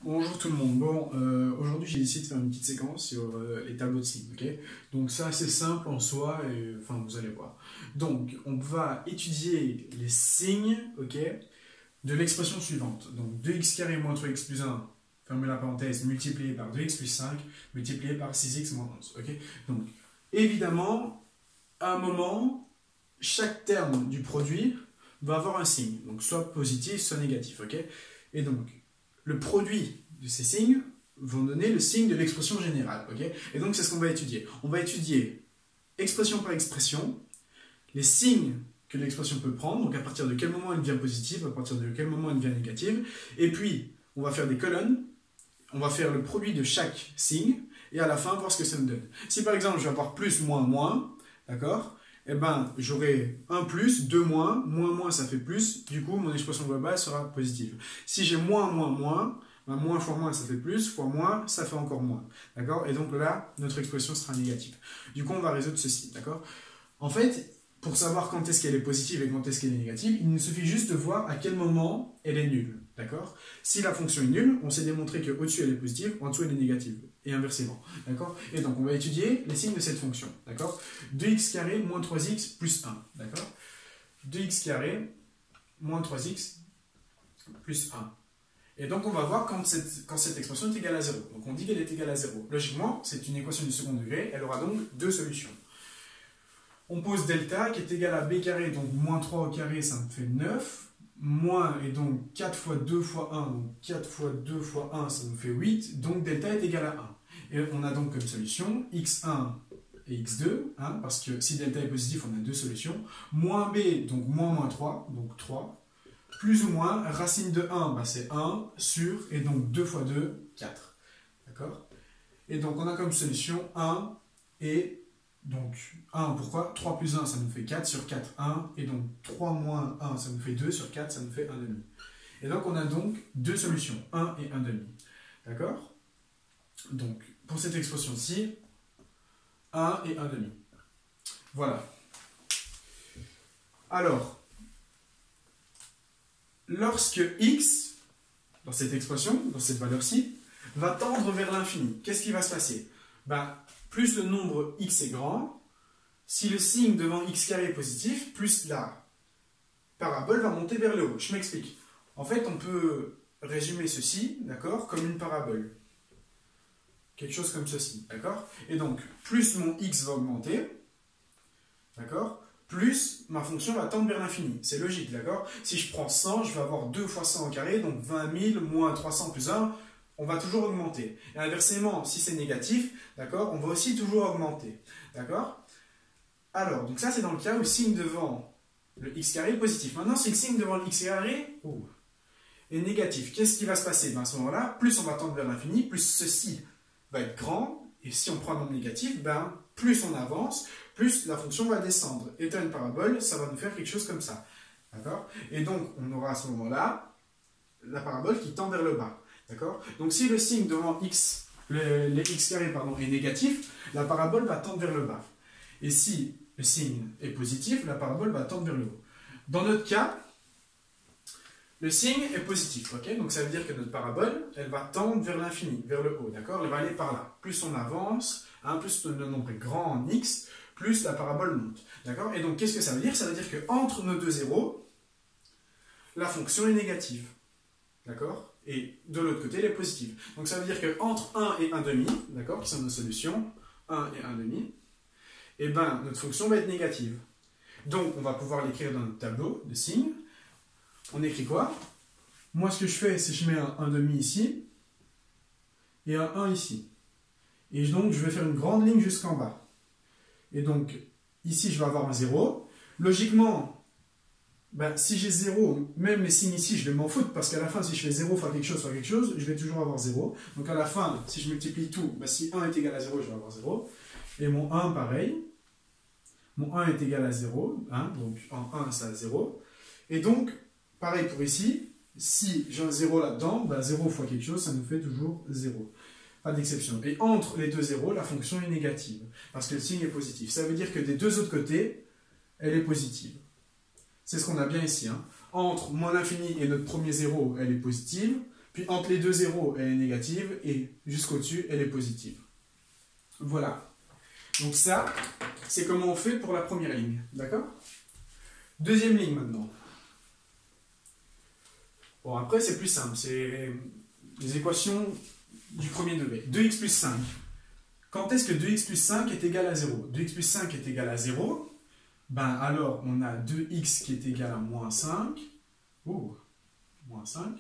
Bonjour tout le monde. Bon, aujourd'hui j'ai décidé de faire une petite séquence sur les tableaux de signes, ok? Donc c'est assez simple en soi, et enfin vous allez voir. Donc on va étudier les signes, ok, de l'expression suivante. Donc 2x carré moins 3x plus 1, fermez la parenthèse, multiplié par 2x plus 5, multiplié par 6x moins 11, ok? Donc évidemment, à un moment, chaque terme du produit va avoir un signe, donc soit positif, soit négatif, ok? Et donc, le produit de ces signes vont donner le signe de l'expression générale, ok? Et donc, c'est ce qu'on va étudier. On va étudier expression par expression, les signes que l'expression peut prendre, donc à partir de quel moment elle devient positive, à partir de quel moment elle devient négative, et puis, on va faire des colonnes, on va faire le produit de chaque signe, et à la fin, voir ce que ça nous donne. Si par exemple, je vais avoir plus, moins, moins, d'accord? Eh ben, j'aurai 1 plus, 2 moins, moins ça fait plus, du coup mon expression globale sera positive. Si j'ai moins, ben moins fois moins ça fait plus, fois moins ça fait encore moins. D'accord? Et donc là, notre expression sera négative. Du coup, on va résoudre ceci. D'accord? En fait, pour savoir quand est-ce qu'elle est positive et quand est-ce qu'elle est négative, il nous suffit juste de voir à quel moment elle est nulle. D'accord? Si la fonction est nulle, on s'est démontré qu'au-dessus elle est positive, en dessous elle est négative. Et inversement. D'accord? Et donc on va étudier les signes de cette fonction. D'accord? 2x carré moins 3x plus 1. D'accord? 2x carré moins 3x plus 1. Et donc on va voir quand cette expression est égale à 0. Donc on dit qu'elle est égale à 0. Logiquement, c'est une équation du second degré, elle aura donc deux solutions. On pose delta qui est égal à b carré, donc moins 3 au carré, ça me fait 9. Moins, et donc 4 fois 2 fois 1, donc 4 fois 2 fois 1, ça nous fait 8. Donc delta est égal à 1. Et on a donc comme solution x1 et x2, hein, parce que si delta est positif, on a deux solutions. Moins b, donc moins 3, donc 3. Plus ou moins, racine de 1, bah c'est 1 sur, et donc 2 fois 2, 4. D'accord? Et donc on a comme solution 1 et donc 1, pourquoi? 3 plus 1, ça nous fait 4, sur 4, 1, et donc 3 moins 1, ça nous fait 2, sur 4, ça nous fait 1 demi. Et donc on a donc deux solutions, 1 et 1 demi. D'accord? Donc pour cette expression-ci, 1 et 1 demi. Voilà. Alors, lorsque x, dans cette expression, dans cette valeur-ci, va tendre vers l'infini, qu'est-ce qui va se passer? Ben, plus le nombre x est grand, si le signe devant x carré est positif, plus la parabole va monter vers le haut. Je m'explique. En fait, on peut résumer ceci, d'accord, comme une parabole. Quelque chose comme ceci, d'accord? Et donc, plus mon x va augmenter, d'accord, plus ma fonction va tendre vers l'infini. C'est logique, d'accord? Si je prends 100, je vais avoir 2 fois 100 au carré, donc 20 000 moins 300 plus 1, on va toujours augmenter. Et inversement, si c'est négatif, d'accord, on va aussi toujours augmenter. D'accord? Alors, donc ça c'est dans le cas où le signe devant le x carré est positif. Maintenant, si le signe devant le x carré est négatif, qu'est-ce qui va se passer? Ben, à ce moment-là, plus on va tendre vers l'infini, plus ceci va être grand, et si on prend un nombre négatif, ben, plus on avance, plus la fonction va descendre. Étant une parabole, ça va nous faire quelque chose comme ça. D'accord? Et donc, on aura à ce moment-là la parabole qui tend vers le bas. D'accord? Donc si le signe devant x, le x carré pardon, est négatif, la parabole va tendre vers le bas. Et si le signe est positif, la parabole va tendre vers le haut. Dans notre cas, le signe est positif. Okay? Donc ça veut dire que notre parabole, elle va tendre vers l'infini, vers le haut. D'accord? Elle va aller par là. Plus on avance, hein, plus le nombre est grand en x, plus la parabole monte. D'accord? Et donc qu'est-ce que ça veut dire? Ça veut dire qu'entre nos deux zéros, la fonction est négative. D'accord? Et de l'autre côté, elle est positive. Donc ça veut dire qu'entre 1 et 1 demi, d'accord, qui sont nos solutions, 1 et 1 demi, et ben notre fonction va être négative. Donc on va pouvoir l'écrire dans notre tableau de signes. On écrit quoi? Moi ce que je fais, c'est que je mets un 1 demi ici, et un 1 ici. Et donc je vais faire une grande ligne jusqu'en bas. Et donc ici je vais avoir un 0. Logiquement, ben, si j'ai 0, même les signes ici, je vais m'en foutre, parce qu'à la fin, si je fais 0 fois quelque chose, je vais toujours avoir 0. Donc à la fin, si je multiplie tout, ben, si 1 est égal à 0, je vais avoir 0. Et mon 1, pareil. Mon 1 est égal à 0, hein, donc en 1, ça a 0. Et donc, pareil pour ici, si j'ai un 0 là-dedans, ben, 0 fois quelque chose, ça nous fait toujours 0. Pas d'exception. Et entre les deux zéros, la fonction est négative, parce que le signe est positif. Ça veut dire que des deux autres côtés, elle est positive. C'est ce qu'on a bien ici. Hein. Entre moins l'infini et notre premier zéro, elle est positive. Puis entre les deux zéros, elle est négative, et jusqu'au-dessus, elle est positive. Voilà. Donc ça, c'est comment on fait pour la première ligne. D'accord? Deuxième ligne maintenant. Bon, après, c'est plus simple. C'est les équations du premier degré. 2x plus 5. Quand est-ce que 2x plus 5 est égal à 0? 2x plus 5 est égal à 0. Ben alors, on a 2x qui est égal à moins 5. Oh, moins 5.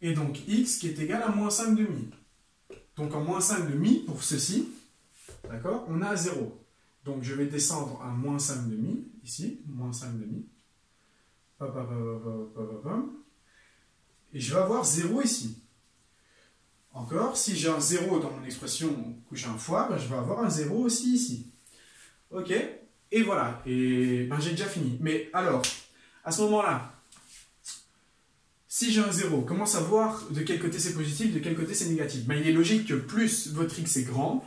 Et donc, x qui est égal à moins 5 demi. Donc, en moins 5 demi, pour ceci, d'accord, on a 0. Donc, je vais descendre à moins 5 demi, ici, moins 5 demi. Et je vais avoir 0 ici. Encore, si j'ai un 0 dans mon expression où j'ai un fois, ben je vais avoir un 0 aussi ici. Ok? Et voilà. Et ben j'ai déjà fini. Mais alors, à ce moment-là, si j'ai un 0, comment savoir de quel côté c'est positif, de quel côté c'est négatif? Ben, il est logique que plus votre x est grand,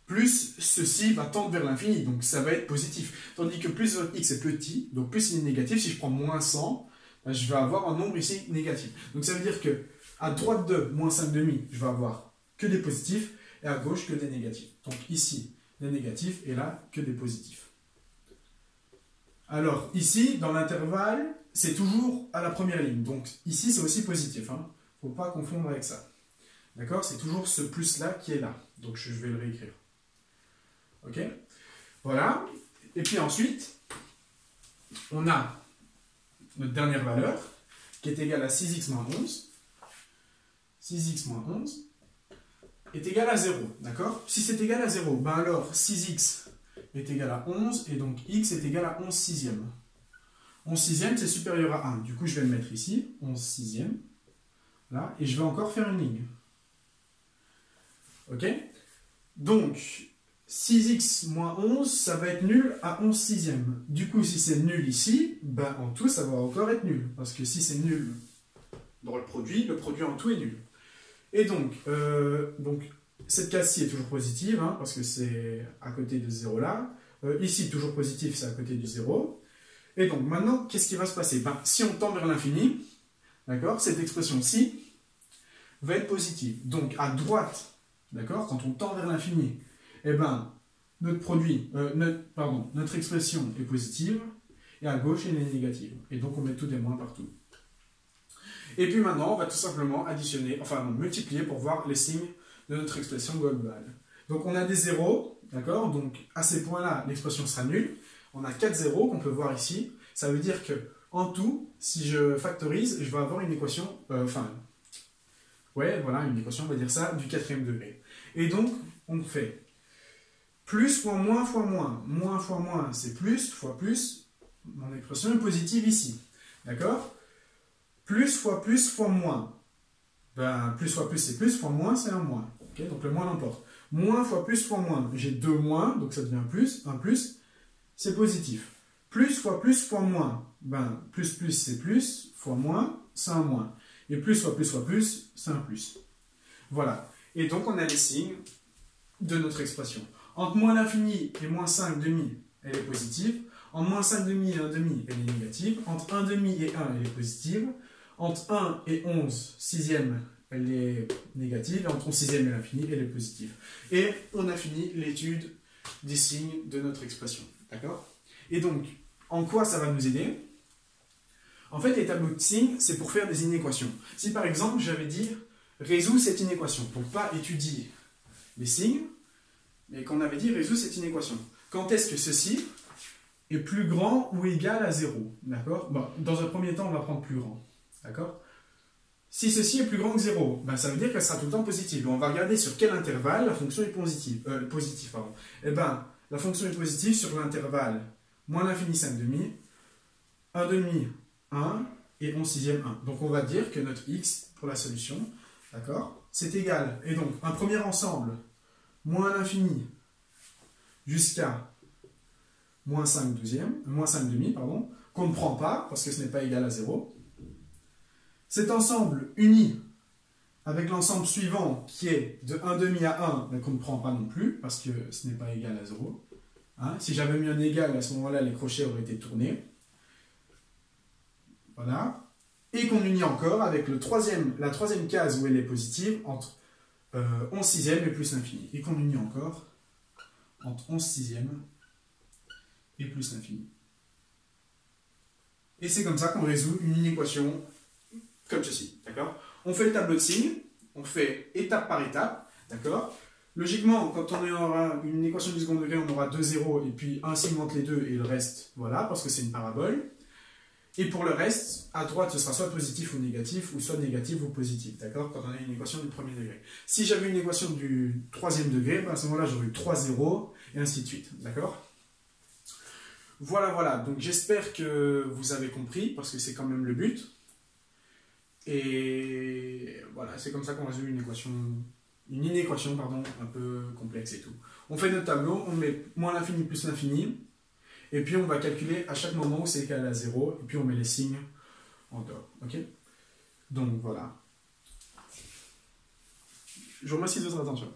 plus ceci va tendre vers l'infini. Donc ça va être positif. Tandis que plus votre x est petit, donc plus il est négatif. Si je prends moins 100, ben, je vais avoir un nombre ici négatif. Donc ça veut dire que à droite de moins 5 demi, je vais avoir que des positifs, et à gauche que des négatifs. Donc ici, des négatifs, et là, que des positifs. Alors, ici, dans l'intervalle, c'est toujours à la première ligne. Donc ici, c'est aussi positif. Il ne faut pas confondre avec ça. D'accord? C'est toujours ce plus-là qui est là. Donc je vais le réécrire. Ok? Voilà. Et puis ensuite, on a notre dernière valeur, qui est égale à 6x moins 11. 6x moins 11 est égal à 0, d'accord? Si c'est égal à 0, ben alors 6x est égal à 11, et donc x est égal à 11 sixièmes. 11 sixièmes, c'est supérieur à 1. Du coup, je vais le mettre ici, 11 sixièmes, là, et je vais encore faire une ligne. Ok? Donc, 6x moins 11, ça va être nul à 11 sixièmes. Du coup, si c'est nul ici, ben en tout, ça va encore être nul. Parce que si c'est nul dans le produit en tout est nul. Et donc cette case-ci est toujours positive, parce que c'est à côté de 0 là. Ici, toujours positif, c'est à côté du 0. Et donc, maintenant, qu'est-ce qui va se passer? Ben, si on tend vers l'infini, d'accord, cette expression-ci va être positive. Donc, à droite, d'accord, quand on tend vers l'infini, eh ben, notre expression est positive, et à gauche, elle est négative. Et donc, on met tout des moins partout. Et puis maintenant, on va tout simplement multiplier pour voir les signes de notre expression globale. Donc on a des zéros, d'accord? Donc à ces points-là, l'expression sera nulle. On a 4 zéros qu'on peut voir ici. Ça veut dire que en tout, si je factorise, je vais avoir une équation, une équation, on va dire ça, du 4e degré. Et donc, on fait plus fois moins fois moins. Moins fois moins, c'est plus, fois plus. Mon expression est positive ici. D'accord? Plus fois moins. Ben, plus fois plus, c'est plus, fois moins, c'est un moins. Okay, donc le moins l'emporte. Moins fois plus fois moins. J'ai 2 moins, donc ça devient plus. Un plus, c'est positif. Plus fois moins. Ben, plus c'est plus, fois moins, c'est un moins. Et plus fois plus, c'est un plus. Voilà. Et donc on a les signes de notre expression. Entre moins l'infini et moins 5 demi, elle est positive. Entre moins 5 demi et 1 demi, elle est négative. Entre 1 demi et 1, elle est positive. Entre 1 et 11 sixièmes, elle est négative. Et entre 11 sixièmes et l'infini, elle est positive. Et on a fini l'étude des signes de notre expression. D'accord? Et donc, en quoi ça va nous aider? En fait, les tableaux de signes, c'est pour faire des inéquations. Si par exemple, j'avais dit résous cette inéquation, pour ne pas étudier les signes, mais qu'on avait dit résous cette inéquation. Quand est-ce que ceci est plus grand ou égal à 0? D'accord? Bon, dans un premier temps, on va prendre plus grand. D'accord? Si ceci est plus grand que 0, ben ça veut dire qu'elle sera tout le temps positive. On va regarder sur quel intervalle la fonction est positive. Eh ben, la fonction est positive sur l'intervalle moins l'infini 5 demi, 1 demi, 1 et 11 sixième 1. Donc on va dire que notre x pour la solution, d'accord, c'est égal. Et donc un premier ensemble, moins l'infini jusqu'à moins 5 demi, qu'on ne prend pas parce que ce n'est pas égal à 0. Cet ensemble uni avec l'ensemble suivant qui est de 1 demi à 1, mais qu'on ne prend pas non plus parce que ce n'est pas égal à 0. Si j'avais mis un égal, à ce moment-là, les crochets auraient été tournés. Voilà. et qu'on unit encore avec la troisième case où elle est positive entre 11 sixièmes et plus l'infini. Et qu'on unit encore entre 11 sixièmes et plus l'infini. Et c'est comme ça qu'on résout une équation comme ceci, d'accord? On fait le tableau de signes, on fait étape par étape, d'accord? Logiquement, quand on aura une équation du second degré, on aura deux zéros et puis un signe entre les deux et le reste, voilà, parce que c'est une parabole. Et pour le reste, à droite, ce sera soit positif ou négatif, ou soit négatif ou positif, d'accord? Quand on a une équation du premier degré. Si j'avais une équation du troisième degré, ben à ce moment-là, j'aurais eu 3 zéros, et ainsi de suite, d'accord? Voilà, voilà. Donc j'espère que vous avez compris, parce que c'est quand même le but. Et voilà, c'est comme ça qu'on résout une inéquation, pardon, un peu complexe et tout. On fait notre tableau, on met moins l'infini plus l'infini, et puis on va calculer à chaque moment où c'est égal à 0, et puis on met les signes en dehors. Ok? Donc voilà. Je vous remercie de votre attention.